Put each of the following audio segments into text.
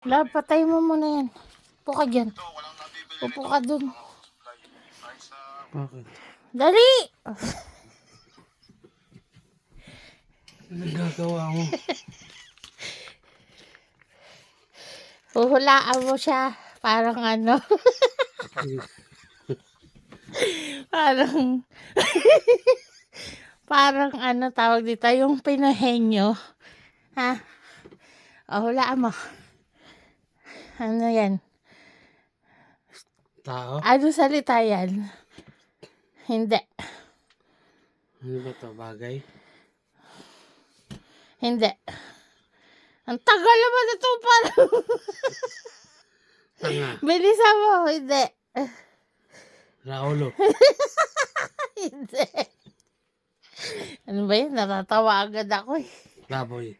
Love, patay mo muna yan. Upo ka dyan. Upo ka dun. Bakit? Dali! Anong gagawa mo? Huhulaan mo siya. Parang ano. parang parang ano tawag dito. Yung pinahenyo. Ha? O, hulaan mo. Ano yan? Tao? Ano salita yan? Hindi. Ano ba to? Bagay? Hindi. Ang tagal naman ito parang. Tanga. Bilisan mo. Hindi. Raulo. Hindi. Ano ba yun? Natatawa agad ako eh. Baboy.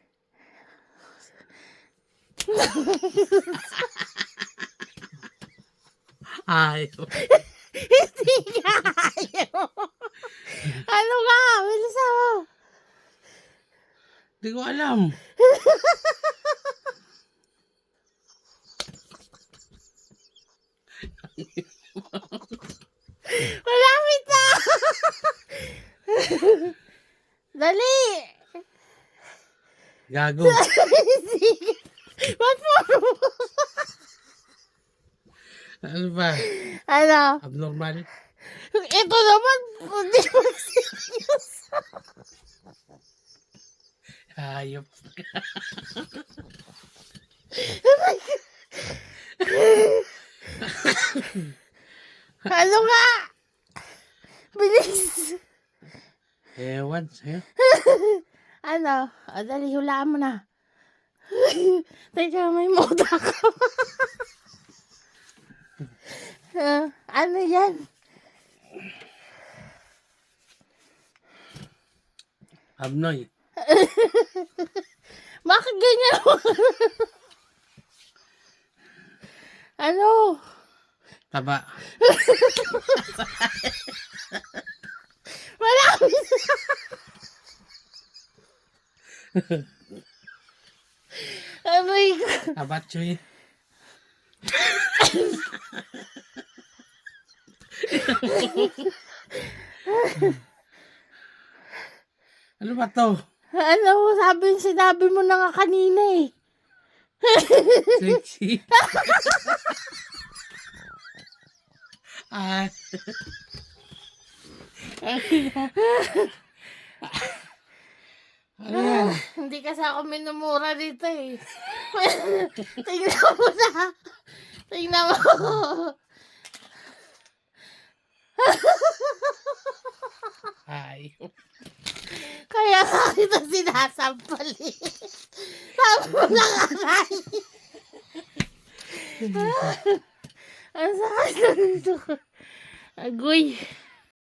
Ayaw. Hindi nga ayaw. Ano nga? Bilisan mo. Hindi ko alam. Malapit na. Dali. Gago. Sige. Ba't mo? Ano ba? Ano? Abnormal? Ito naman, hindi mo serious. Hayop. Ano nga? Bilis. Ewan sa'yo. Ano? O, dali, hulaan mo na. Teka, may moda ka. Ano yan? Abnoy. Bakit ganyan? Ano? Taba. Malapit na. Aray ko. Tabatchoy. Ano ba to? Ano? Sinabi mo na nga kanina eh. Sexy. Ah. Ano yan? Hindi kasi ako minumura dito eh. Tingnan mo na. Tingnan mo. Hayop. Kaya nga kita sinasampal eh. Sabi mo na nga Ang sakit na dito. Agoy.